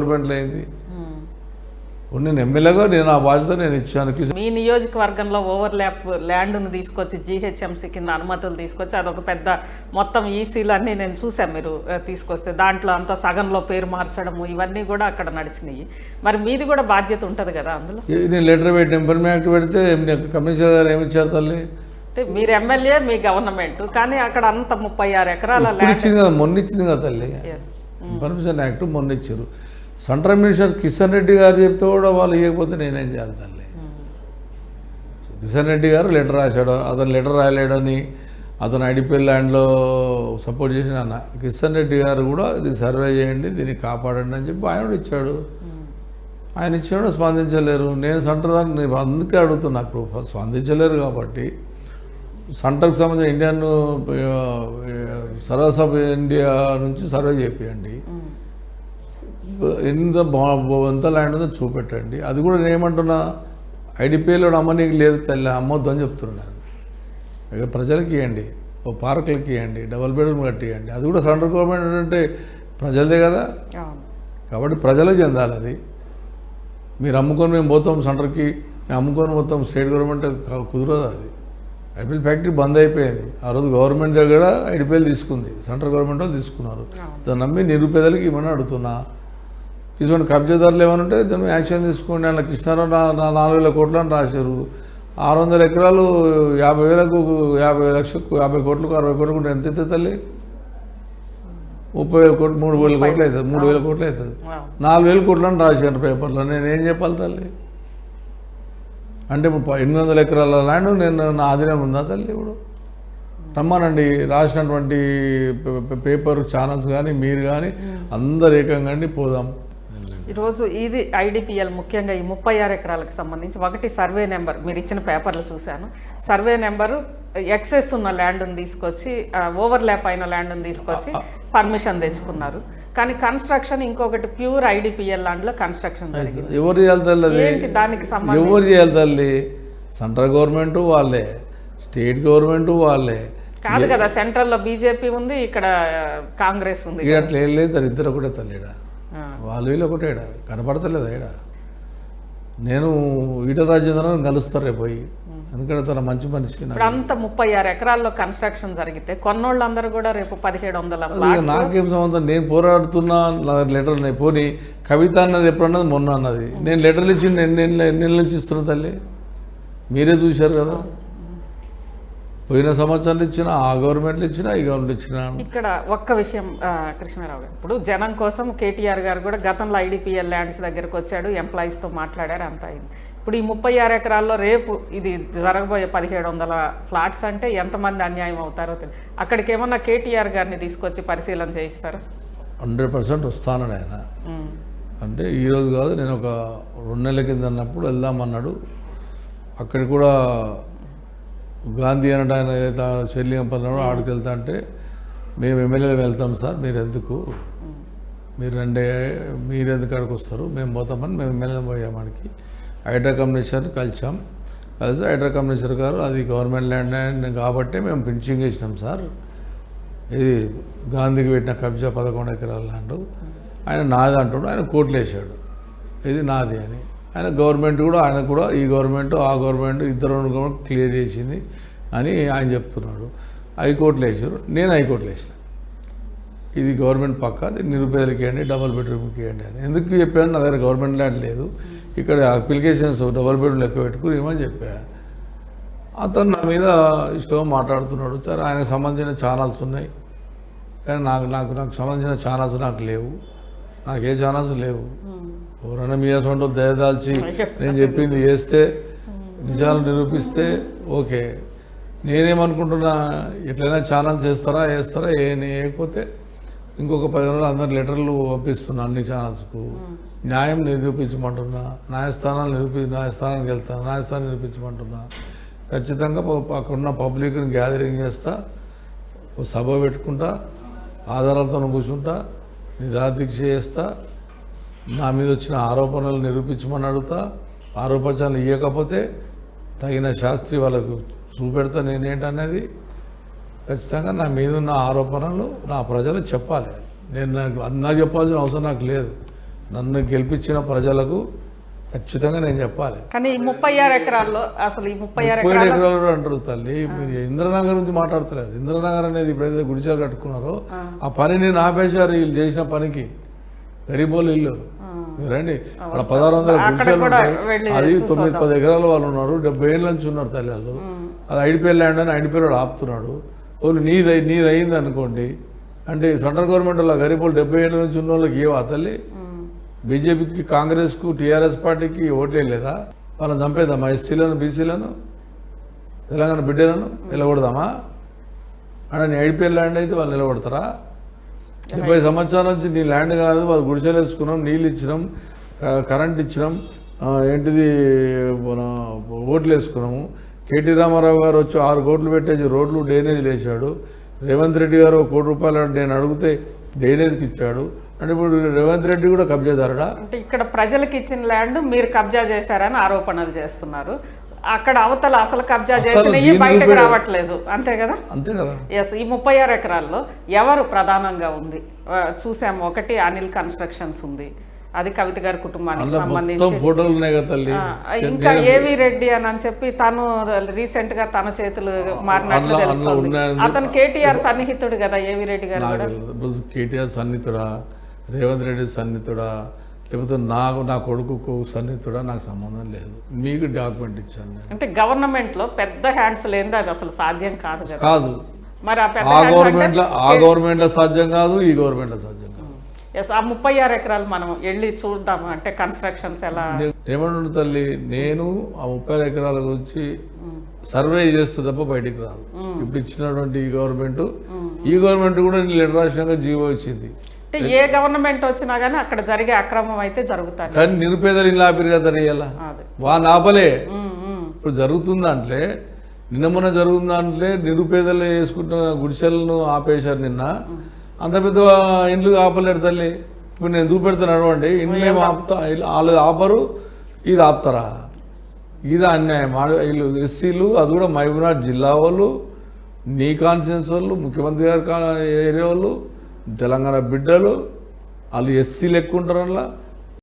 గవర్నమెంట్లో అయింది. నేను ఎమ్మెల్యేగా నేను ఆ బాధ్యత నేను ఇచ్చాను. మీ నియోజకవర్గంలో ఓవర్లాప్ ల్యాండ్ను తీసుకొచ్చి జీహెచ్ఎంసీ కింద అనుమతులు తీసుకొచ్చి అదొక పెద్ద మొత్తం ఈసీలు అన్నీ నేను చూసాను మీరు తీసుకొస్తే. దాంట్లో అంతా సగంలో పేరు మార్చడము ఇవన్నీ కూడా అక్కడ నడిచినాయి. మరి మీది కూడా బాధ్యత ఉంటుంది కదా అందులో. నేను లెటర్ పెట్టి ఎంపర్మెంట్ యాక్ట్ పెడితే కమిషనర్ గారు ఏమి ఇచ్చారు తల్లి? అంటే మీరు ఎమ్మెల్యే, మీ గవర్నమెంట్, కానీ అక్కడ అంత 36 ఎకరాల ల్యాండ్ ఇచ్చింది కదా, మొన్న ఇచ్చింది కదా తల్లి. పర్మిషన్ యాక్ట్ మొన్న ఇచ్చారు. సెంట్రల్ మినిస్టర్ కిషన్ రెడ్డి గారు చెప్తే కూడా వాళ్ళు ఇవ్వకపోతే నేనేం చేయాలి తల్లి? కిషన్ రెడ్డి గారు లెటర్ రాశాడు, అతను లెటర్ రాయలేడని అతను ఐడిపిఎల్ ల్యాండ్లో సపోర్ట్ చేసిన అన్న కిషన్ రెడ్డి గారు కూడా ఇది సర్వే చేయండి, దీన్ని కాపాడండి అని చెప్పి ఆయన ఇచ్చాడు. ఆయన ఇచ్చాడు, స్పందించలేరు. నేను సెంటర్ దాన్ని అందుకే అడుగుతున్నా. ఇప్పుడు స్పందించలేరు కాబట్టి సెంటర్కి సంబంధించిన ఇండియన్ సర్వీస్ ఆఫ్ ఇండియా నుంచి సర్వే చేపియండి, ఎంత ల్యాండ్ ఉందో చూపెట్టండి. అది కూడా నేను ఏమంటున్నా, ఐడిపిఎల్లో అమ్మనీకి లేదు తల్లి, అమ్మొద్దు అని చెప్తున్నాను. ఇక ప్రజలకి ఇవ్వండి, ఓ పార్కులకి ఇవ్వండి, డబుల్ బెడ్రూమ్ కట్టియండి. అది కూడా సెంట్రల్ గవర్నమెంట్ అంటే ప్రజలదే కదా, కాబట్టి ప్రజలే చెందాలి. అది మీరు అమ్ముకొని మేము పోతాం సెంటర్కి, మేము అమ్ముకొని మొత్తం స్టేట్ గవర్నమెంట్ కుదరదు. అది ఐడిపిఎల్ ఫ్యాక్టరీ బంద్ అయిపోయింది. ఆ రోజు గవర్నమెంట్ దగ్గర ఐడిపిఎల్ తీసుకుంది, సెంట్రల్ గవర్నమెంట్ వాళ్ళు తీసుకున్నారు. దాన్ని నమ్మి నిరుపేదలకి ఇవ్వమని అడుగుతున్నా. ఇటువంటి కబ్జాదారులు ఏమనంటే దాన్ని యాక్షన్ తీసుకోండి. అలా కృష్ణారావు 4,000 కోట్లు అని రాశారు. 600 ఎకరాలు 50,000కు 50 లక్షలకు 50 కోట్లకు 60 కోట్లకు ఎంత అవుతుంది తల్లి? 30,000 కోట్లు, 3,000 కోట్లు అవుతుంది, 3,000 కోట్లు అవుతుంది. 4,000 కోట్లు అని రాశాను పేపర్లో. నేనేం చెప్పాలి తల్లి? అంటే 800 ఎకరాల ల్యాండ్ నేను నా ఆధీనం ఉందా తల్లి? ఇప్పుడు రమ్మానండి, రాసినటువంటి పేపర్ ఛానల్స్ కానీ మీరు కానీ అందరు ఏకంగా పోదాం. ఈరోజు ఇది ఐడిపిఎల్ ముఖ్యంగా ఈ 36 ఎకరాలకు సంబంధించి ఒకటి సర్వే నెంబర్, మీరు ఇచ్చిన పేపర్లు చూశాను. సర్వే నెంబరు ఎక్సెస్ ఉన్న ల్యాండ్ని తీసుకొచ్చి, ఓవర్లాప్ అయిన ల్యాండ్ని తీసుకొచ్చి పర్మిషన్ తెచ్చుకున్నారు. కానీ కన్స్ట్రక్షన్ ఇంకొకటి ప్యూర్ ఐడిపిఎల్ ల్యాండ్లో కన్స్ట్రక్షన్ జరిగింది. ఎవరు చేయాలి తల్లి? దానికి సంబంధించి ఎవరు చేయాలి తల్లి? సెంట్రల్ గవర్నమెంట్ వాళ్ళే, స్టేట్ గవర్నమెంట్ వాళ్ళే కాదు కదా. సెంట్రల్లో బీజేపీ ఉంది, ఇక్కడ కాంగ్రెస్ ఉంది. ఇక్కడ అట్లా ఏం లేదు, ఇద్దరు ఒకటే తల్లిడా, వాళ్ళు వీళ్ళు ఒకటేడా, కనపడతలేదా ఈడ? నేను ఈట రాజేంద్రని కలుస్తారు రేపు పోయి, ఎందుకంటే తన మంచి మనిషి. ఇప్పుడు అంత 36 ఎకరాల్లో కన్స్ట్రక్షన్ జరిగితే కొన్నోళ్ళందరూ కూడా రేపు 1,700. నాకేం సంబంధం? నేను పోరాడుతున్నా, నా లెటర్లు ఉన్నాయి. పోనీ కవిత అన్నది ఎప్పుడన్నది మొన్న అన్నది. నేను లెటర్లు ఇచ్చి నెల నుంచి ఇస్తున్నా తల్లి, మీరే చూశారు కదా. పోయిన సంవత్సరాలు ఇచ్చిన, ఆ గవర్నమెంట్లు ఇచ్చిన, ఈ గవర్నమెంట్ ఇచ్చిన. ఇక్కడ ఒక్క విషయం కృష్ణారావు గారు, ఇప్పుడు జనం కోసం కేటీఆర్ గారు కూడా గతంలో ఐడిపిఎల్ ల్యాండ్స్ దగ్గరకు వచ్చాడు, ఎంప్లాయీస్తో మాట్లాడారు, అంత అయింది. ఇప్పుడు ఈ 36 ఎకరాల్లో రేపు ఇది జరగబోయే 1,700 ఫ్లాట్స్ అంటే ఎంతమంది అన్యాయం అవుతారో తెలియదు. అక్కడికి ఏమన్నా కేటీఆర్ గారిని తీసుకొచ్చి పరిశీలన చేయిస్తారా? 100% వస్తానని ఆయన. అంటే ఈరోజు కాదు, నేను ఒక 2 నెలల కింద అన్నప్పుడు వెళ్దామన్నాడు. అక్కడ కూడా గాంధీ అన్నట్టు ఆయన ఏదైతే చెల్లింపన్నాడో ఆడికి వెళ్తా అంటే, మేము ఎమ్మెల్యేలు వెళ్తాం సార్, మీరు ఎందుకు, మీరు ఎందుకు అక్కడికి వస్తారు, మేము పోతామని మేము ఎమ్మెల్యే పోయామానికి హైడ్రా కమిషనర్ కలిసి హైడ్రా కమిషనర్ గారు అది గవర్నమెంట్ ల్యాండ్ కాబట్టి మేము ఫినిషింగ్ చేసినాం సార్, ఇది గాంధీకి పెట్టిన కబ్జా 11 ఎకరాల ల్యాండ్, ఆయన నాది అంటాడు. ఆయన కోర్టులు వేసాడు ఇది నాది అని. ఆయన గవర్నమెంట్ కూడా, ఆయన కూడా ఈ గవర్నమెంట్ ఆ గవర్నమెంట్ ఇద్దరు క్లియర్ చేసింది అని ఆయన చెప్తున్నాడు. హైకోర్టులు వేసారు, నేను హైకోర్టులు వేసాను. ఇది గవర్నమెంట్ పక్క, అది నిరుపేదలకి ఇవ్వండి, డబుల్ బెడ్రూమ్కి ఇవ్వండి అని. ఎందుకు చెప్పాను? నా దగ్గర గవర్నమెంట్ ల్యాండ్ లేదు, ఇక్కడ అప్లికేషన్స్ డబుల్ బెడ్రూమ్ లెక్క పెట్టుకుని ఏమని చెప్పా. అతను నా మీద ఇష్టం మాట్లాడుతున్నాడు. సరే, ఆయనకు సంబంధించిన ఛానల్స్ ఉన్నాయి, కానీ నాకు సంబంధించిన ఛానల్స్ నాకు లేవు, నాకు ఏ ఛానల్స్ లేవు. ఎవరైనా మీ అసలు దయదాల్చి నేను చెప్పింది చేస్తే, నిజాలు నిరూపిస్తే ఓకే. నేనేమనుకుంటున్నా, ఎట్లయినా ఛానల్స్ వేస్తారా వేయకపోతే ఇంకొక 10 రోజులు అందరు లెటర్లు పంపిస్తున్నా అన్ని ఛానల్స్కు, న్యాయం నిరూపించమంటున్నా, న్యాయస్థానానికి వెళ్తాను, న్యాయస్థానం నిరూపించమంటున్నా. ఖచ్చితంగా అక్కడున్న పబ్లిక్ని గ్యాదరింగ్ చేస్తా, సభ పెట్టుకుంటా, ఆధారాలతో కూర్చుంటా, నిరాదీక్ష చేస్తా, నా మీద వచ్చిన ఆరోపణలు నిరూపించమని అడుగుతా. ఆరోపణలు ఇవ్వకపోతే తగిన శాస్త్రి వాళ్ళకు చూపెడతా నేనేంటనేది. ఖచ్చితంగా నా మీద ఉన్న ఆరోపణలు నా ప్రజలు చెప్పాలి. నేను నాకు చెప్పాల్సిన అవసరం నాకు లేదు. నన్ను గెలిపించిన ప్రజలకు ఖచ్చితంగా నేను చెప్పాలి. కానీ ఈ 36 ఎకరాల్లో అసలు ఈ 36 37 ఎకరాలు ఎకరాలు కూడా అంటారు తల్లి. మీరు ఇంద్రనగర్ నుంచి మాట్లాడతలేరు. ఇంద్రనగర్ అనేది ఇప్పుడైతే గుడిచారు కట్టుకున్నారో ఆ పనిని ఆపేశారు. వీళ్ళు చేసిన పనికి గరీబోళ్ళు ఇల్లు మీరు రండి, అక్కడ 1600 గుడిసెలు ఉంటాయి. అది 9-10 ఎకరాల వాళ్ళు ఉన్నారు, 70 ఏళ్ళ నుంచి ఉన్నారు తల్లి వాళ్ళు. అది ఐడిపిఎల్ ల్యాండ్ అని ఐడిపిఎల్ వాడు ఆపుతున్నాడు. వాళ్ళు నీది అయింది అనుకోండి అంటే సెంట్రల్ గవర్నమెంట్ వాళ్ళ గరీబోళ్ళు 70 ఏళ్ళ నుంచి ఉన్న వాళ్ళకి ఏవా తల్లి? బీజేపీకి, కాంగ్రెస్కు, టీఆర్ఎస్ పార్టీకి ఓట్లే లేదా? వాళ్ళని చంపేద్దామా? ఎస్సీలను, బీసీలను, తెలంగాణ బిడ్డలను నిలబడదామా? అంటే నీ ఐడిపిఎల్ ల్యాండ్ అయితే వాళ్ళు నిలబడతారా? 70 సంవత్సరాల నుంచి నీ ల్యాండ్ కాదు, వాళ్ళు గుడిసెలు వేసుకున్నాం, నీళ్ళు ఇచ్చినాం, కరెంట్ ఇచ్చినాం, ఏంటిది మన ఓట్లు వేసుకున్నాము. కేటీ రామారావు గారు వచ్చి 6 కోట్లు పెట్టేసి రోడ్లు డ్రైనేజీలు వేసాడు. రేవంత్ రెడ్డి గారు 1 కోటి రూపాయలు నేను అడిగితే డ్రైనేజ్కి ఇచ్చాడు. అంటే ఇప్పుడు రేవంత్ రెడ్డి కూడా కబ్జాదారుడా? అంటే ఇక్కడ ప్రజలకు ఇచ్చిన ల్యాండ్ మీరు కబ్జా చేశారని ఆరోపణలు చేస్తున్నారు. అక్కడ అవతల అసలు కబ్జా చేసినవి బయటకు రావట్లేదు, అంతే కదా? అంతే కదా. ఎస్, ఈ 36 ఎకరాల్లో ఎవరు ప్రధానంగా ఉంది చూసాము. ఒకటి అనిల్ కన్స్ట్రక్షన్స్ ఉంది, అది కవిత గారి కుటుంబానికి సంబంధించి ఫోటోలు ఉన్నాయి కదా తల్లి. ఇంకా ఏవి రెడ్డి అని చెప్పి తను రీసెంట్ గా తన చేతులు మారినట్లు తెలుస్తుంది. అతను కేటీఆర్ సన్నిహితుడు కదా ఏవి రెడ్డి గారు కూడా. కేటీఆర్ సన్నిహితుడా, రేవంత్ రెడ్డి సన్నిహితుడా, లేకపోతే నా కొడుకు సన్నిహితుడా, నాకు సంబంధం లేదు. మీకు డాక్యుమెంట్ ఇచ్చాను నేను. అంటే గవర్నమెంట్ లో పెద్ద హ్యాండ్స్ లేనిది అది అసలు సాధ్యం కాదు కదా. కాదు, మరి ఆ గవర్నమెంట్ లో సాధ్యం కాదు, ఈ గవర్నమెంట్ లో సాధ్యం కాదు. ఎస్, ఆ 36 ఎకరాలు మనం వెళ్ళి చూద్దాము. అంటే కన్స్ట్రక్షన్స్ ఎలా ఏమంటుండు తల్లి, నేను ఆ 36 ఎకరాల గురించి సర్వే చేస్తే తప్ప బయటికి రాదు. ఇప్పుడు ఇచ్చినటువంటి ఈ గవర్నమెంట్ కూడా లెటర్ రాసినాక జీవో ఇచ్చింది. అంటే ఏ గవర్నమెంట్ వచ్చినా కానీ అక్కడ జరిగే అక్రమం అయితే జరుగుతాయి. కానీ నిరుపేదలు ఇల్లు ఆపిరు కదా ఇయ్యాల, వాళ్ళని ఆపలే. ఇప్పుడు జరుగుతుంది అంటే మొన్న జరుగుతుంది అంటే నిరుపేదలు వేసుకుంటున్న గుడిసెలను ఆపేశారు నిన్న. అంత పెద్ద ఇండ్లు ఆపలేరు తల్లి. ఇప్పుడు నేను చూపెడతాను అడవండి, ఇండ్లు ఏమి ఆపుతా, వాళ్ళు ఆపరు, ఇది ఆపుతారా? ఇది అన్యాయం. వీళ్ళు ఎస్సీలు, అది కూడా మహబూబ్నగర్ జిల్లా వాళ్ళు, నీ కాన్స్టిట్యూన్స్ వాళ్ళు, ముఖ్యమంత్రి గారి ఏరియా వాళ్ళు, తెలంగాణ బిడ్డలు, వాళ్ళు ఎస్సీలు ఎక్కువ ఉంటారు. అలా